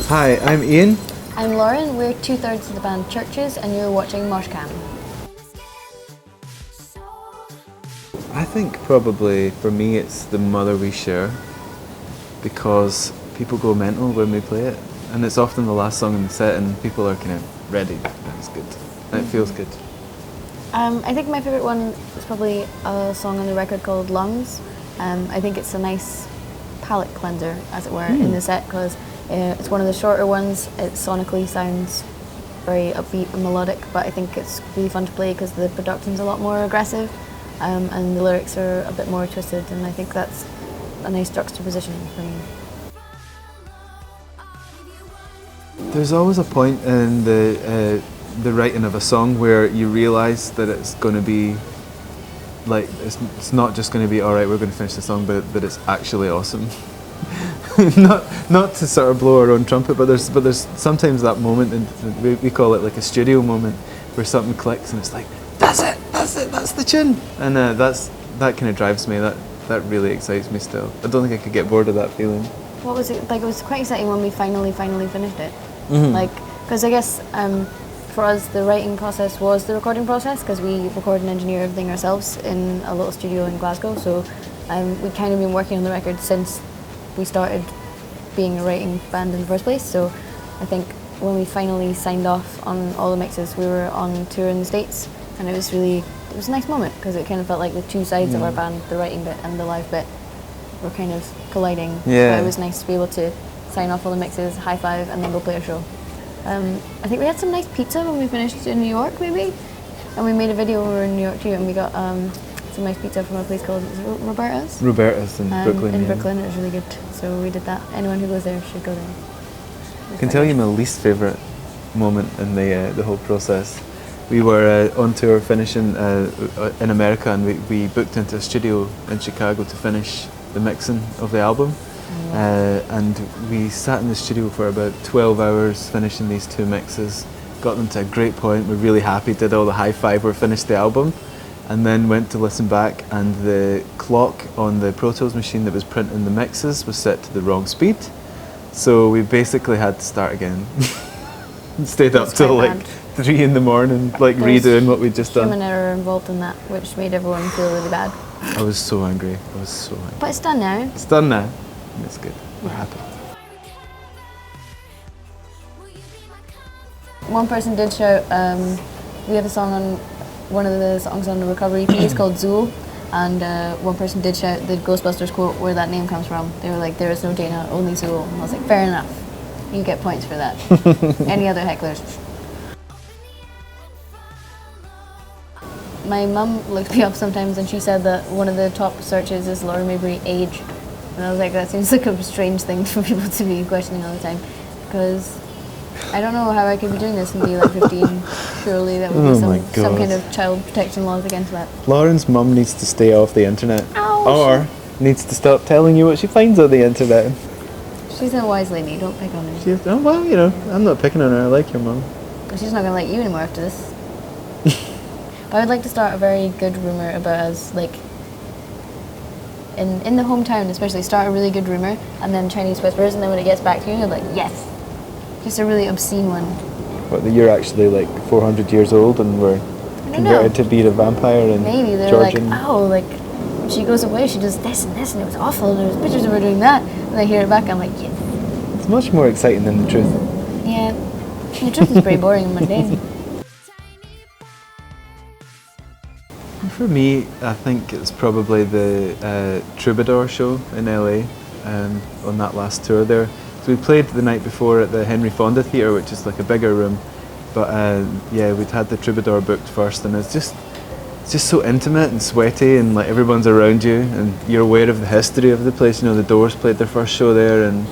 Hi, I'm Iain. I'm Lauren, we're 2/3 of the band CHVRCHES and you're watching Moshcam. I think probably for me it's The Mother We Share, because people go mental when we play it, and it's often the last song in the set and people are kind of ready, and it's good. And it feels good. I think my favourite one is probably a song on the record called Lungs. I think it's a nice palate cleanser, as it were, in the set, because it's one of the shorter ones. It sonically sounds very upbeat and melodic, but I think it's really fun to play because the production's a lot more aggressive, and the lyrics are a bit more twisted, and I think that's a nice juxtaposition for me. There's always a point in the writing of a song where you realise that it's going to be like, it's not just going to be alright, we're going to finish the song, but that it's actually awesome. not to sort of blow our own trumpet, but there's sometimes that moment, and we call it like a studio moment, where something clicks and it's like, that's the tune, and that kind of drives me. That really excites me still. I don't think I could get bored of that feeling. What was it like? It was quite exciting when we finally finished it. Like, because I guess for us the writing process was the recording process, because we record and engineer everything ourselves in a little studio in Glasgow. So we'd kind of been working on the record since we started being a writing band in the first place. So I think when we finally signed off on all the mixes, we were on tour in the States, and it was a nice moment, because it kind of felt like the two sides of our band, the writing bit and the live bit, were kind of colliding. Yeah. So it was nice to be able to sign off all the mixes, high five, and then go play a show. I think we had some nice pizza when we finished in New York, maybe, and we made a video when we were in New York too, and we got some nice pizza from a place called Roberta's. Roberta's in Brooklyn. In yeah. Brooklyn, it was really good. So we did that. Anyone who goes there should go there. I can tell you my least favourite moment in the whole process. We were on tour finishing in America, and we booked into a studio in Chicago to finish the mixing of the album. And we sat in the studio for about 12 hours finishing these two mixes, got them to a great point, we're really happy, did all the high five, we finished the album, and then went to listen back, and the clock on the Pro Tools machine that was printing the mixes was set to the wrong speed, so we basically had to start again. Stayed up till like 3 in the morning, like redoing what we'd just done. Human error involved in that, which made everyone feel really bad. I was so angry, But it's done now. It's done now, and it's good, we're happy. One person did shout, we have a song on, one of the songs on the Recovery EP is called Zool, and one person did shout the Ghostbusters quote where that name comes from. They were like, there is no Dana, only Zool. And I was like, fair enough, you get points for that. Any other hecklers? My mum looks me up sometimes, and she said that one of the top searches is Laura Maybury age. And I was like, that seems like a strange thing for people to be questioning all the time, because I don't know how I could be doing this and be like 15. Surely that would be some kind of child protection laws against that. Lauren's mum needs to stay off the internet. Ouch. Or needs to stop telling you what she finds on the internet. She's a wise lady, don't pick on her. Oh, well, you know, I'm not picking on her, I like your mum. She's not going to like you anymore after this. But I would like to start a very good rumour about us, like, in the hometown especially, start a really good rumour, and then Chinese whispers, and then when it gets back to you, you're like, yes! Just a really obscene one. What, that you're actually like 400 years old and we're converted to be a vampire and maybe they're Georgian. like, oh, like, she goes away, she does this and this, and it was awful, and there was pictures of her doing that, and I hear it back, I'm like, yes. It's much more exciting than the truth. Yeah, the truth is pretty boring and mundane. For me, I think it's probably the Troubadour show in LA on that last tour there. So we played the night before at the Henry Fonda Theatre, which is like a bigger room, but yeah, we'd had the Troubadour booked first, and it's just so intimate and sweaty, and like everyone's around you, and you're aware of the history of the place. You know, the Doors played their first show there, and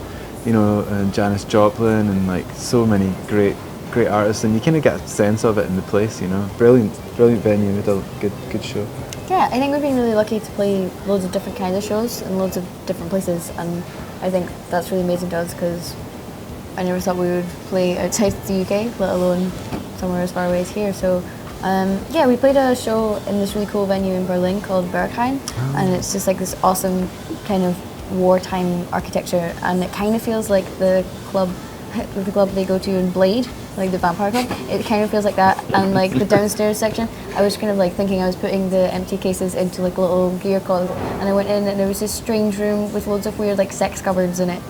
you know, Janis Joplin, and like so many great artists, and you kind of get a sense of it in the place, you know. Brilliant venue, we had a good show. Yeah, I think we've been really lucky to play loads of different kinds of shows in loads of different places, and I think that's really amazing to us, because I never thought we would play outside the UK, let alone somewhere as far away as here. So yeah, we played a show in this really cool venue in Berlin called Berghain, and it's just like this awesome kind of wartime architecture, and it kind of feels like the club the club they go to in Blade, like the vampire club, it kind of feels like that. And like the downstairs section, I was kind of like thinking I was putting the empty cases into like a little gear closet, and I went in and there was this strange room with loads of weird like sex cupboards in it.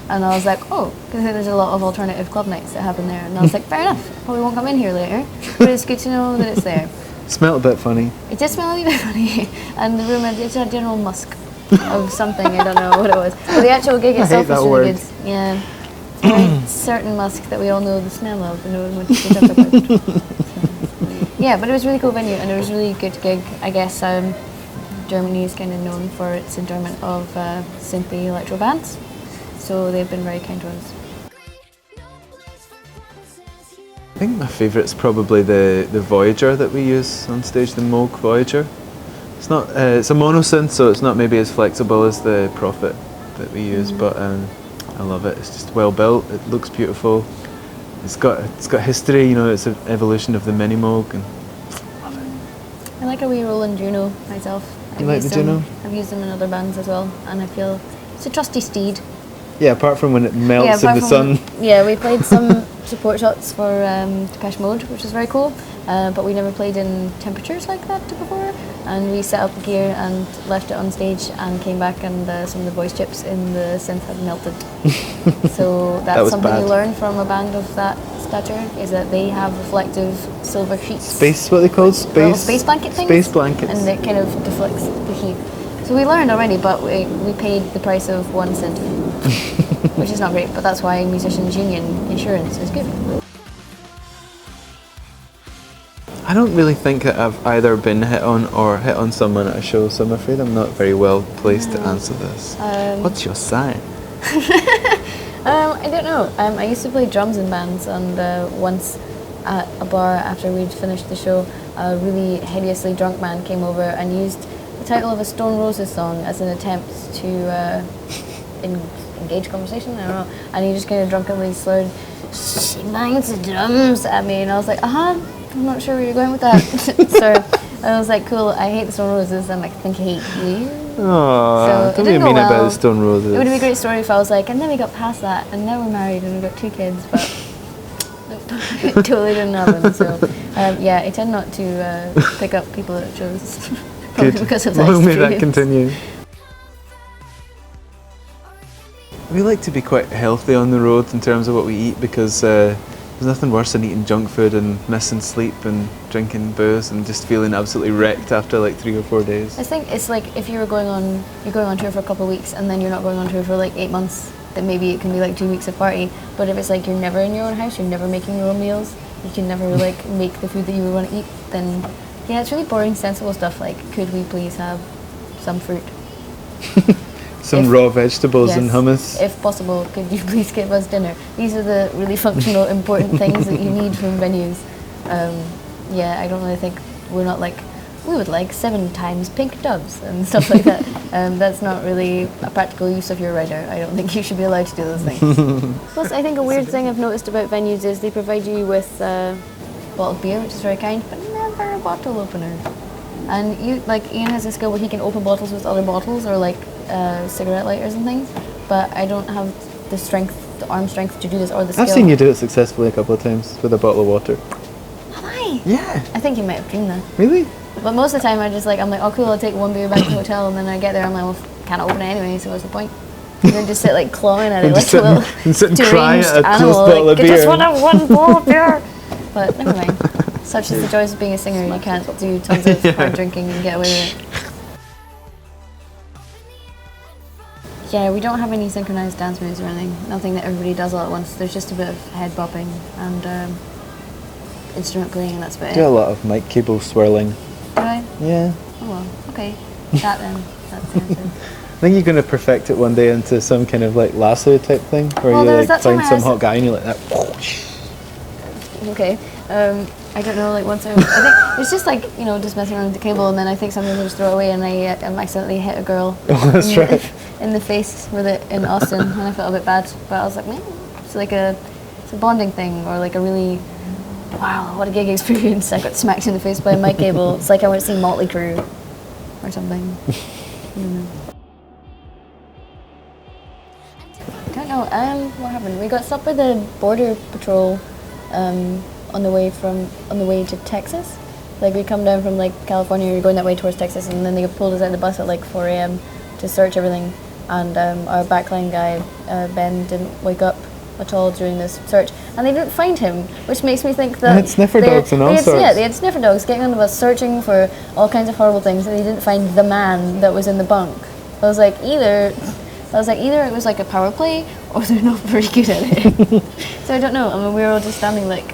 And I was like, oh, because there's a lot of alternative club nights that happen there. And I was like, fair enough, probably won't come in here later, but it's good to know that it's there. Smelled a bit funny. It did smell a wee bit funny, and the room had a general musk of something, I don't know what it was. But the actual gig itself was really good. Yeah. A certain musk that we all know the smell of, and no one wanted to talk about. So, yeah, but it was a really cool venue, and it was a really good gig. I guess Germany is kind of known for its enjoyment of synthy electro bands, so they've been very kind to us. I think my favourite's probably the Voyager that we use on stage, the Moog Voyager. It's not. It's a monosynth, so it's not maybe as flexible as the Prophet that we use, but I love it. It's just well built. It looks beautiful. It's got history. You know, it's an evolution of the Mini Moog, and love it. I like a wee Roland Juno myself. You like the Juno? I've used them in other bands as well, and I feel it's a trusty steed. Yeah, apart from when it melts in the sun. Yeah, we played some support shots for Depeche Mode, which was very cool, but we never played in temperatures like that before. And we set up the gear and left it on stage and came back, and some of the voice chips in the synth had melted. So that's something bad. you learn from a band of that stature, is that they have reflective silver sheets. Space, what they called? Space blanket things? Space blankets. And it kind of deflects the heat. So we learned already, but we paid the price of one synth, which is not great, but that's why Musicians Union insurance is good. I don't really think that I've either been hit on or hit on someone at a show, so I'm afraid I'm not very well placed to answer this. What's your sign? I don't know. I used to play drums in bands, and once at a bar after we'd finished the show, a really hideously drunk man came over and used the title of a Stone Roses song as an attempt to engage conversation, I don't know. And he just kind of drunkenly slurred, "She bangs the drums" at me, and I was like, I'm not sure where you're going with that, sir. And I was like, cool, I hate the Stone Roses, and I think I hate you. Aww, don't be mean about the Stone Roses. It would be a great story if I was like, and then we got past that, and now we're married and we've got 2 kids, but it totally didn't happen. So, yeah, I tend not to pick up people at shows. Probably because of that Long may experience. that continue. We like to be quite healthy on the road in terms of what we eat, because there's nothing worse than eating junk food and missing sleep and drinking booze and just feeling absolutely wrecked after like 3 or 4 days. I think it's like if you're going on tour for a couple of weeks and then you're not going on tour for like 8 months, then maybe it can be like 2 weeks of party. But if it's like you're never in your own house, you're never making your own meals, you can never like make the food that you would want to eat, then yeah, it's really boring, sensible stuff like, could we please have some fruit? Some raw vegetables and hummus. If possible, could you please give us dinner? These are the really functional, important things that you need from venues. Yeah, I don't really think we're not like, we would like 7 times pink doves and stuff like that. That's not really a practical use of your rider. I don't think you should be allowed to do those things. Plus, I think a weird thing I've noticed about venues is they provide you with bottled beer, which is very kind, but never a bottle opener. And you, like, Iain has a skill where he can open bottles with other bottles or like cigarette lighters and things, but I don't have the strength, the arm strength to do this, or the skill. I've seen you do it successfully a couple of times with a bottle of water. Have I? Yeah. I think you might have dreamed that. Really? But most of the time I'm like, oh cool, I'll take 1 beer back to the hotel, and then I get there, I'm like, well, can't open it anyway, so what's the point? And then just sit like clawing at it like a little deranged animal, like, I just want to have 1 bowl of beer. But never mind. Such is the joys of being a singer, you can't do tons of hard drinking and get away with it. Yeah, we don't have any synchronized dance moves or anything. Nothing that everybody does all at once. There's just a bit of head bopping and instrument playing, and that's about it. Do a lot of mic cable swirling. Do I? Yeah. Oh well, okay. That then. That's the answer. I think you're going to perfect it one day into some kind of like lasso type thing, where Well, you there's like that time find I some was- hot guy and you're like that. Okay. I don't know, like once I think it's just like, you know, just messing around with the cable, and then I think sometimes I just throw it away, and I accidentally hit a girl That's right. in the face with it in Austin, and I felt a bit bad, but I was like, man, it's a bonding thing, or like a really, wow, what a gig experience. I got smacked in the face by a mic cable. It's like I went to see Motley Crue or something. I don't know. What happened? We got stopped by the border patrol on the way to Texas. Like we come down from like California, we we're going that way towards Texas, and then they pulled us out of the bus at like 4 a.m. to search everything. And our backline guy Ben didn't wake up at all during this search, and they didn't find him, which makes me think that they had sniffer dogs and all sorts. Yeah, they had sniffer dogs getting on the bus searching for all kinds of horrible things, and they didn't find the man that was in the bunk. I was like, either it was like a power play, or they're not very good at it. So I don't know. I mean, we were all just standing like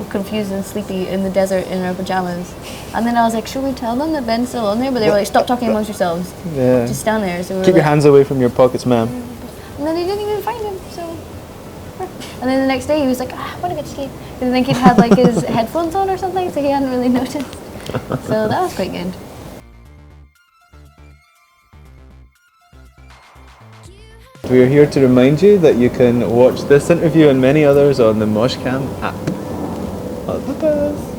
confused and sleepy in the desert in our pajamas, and then I was like, should we tell them that Ben's still on there? But they were like, stop talking amongst yourselves. Yeah. Just stand there. So we keep your hands away from your pockets, ma'am. And then they didn't even find him. So. And then the next day he was like, I want to go to sleep. I think he'd had like his headphones on or something, so he hadn't really noticed. So that was quite good. We are here to remind you that you can watch this interview and many others on the Moshcam app. All the best.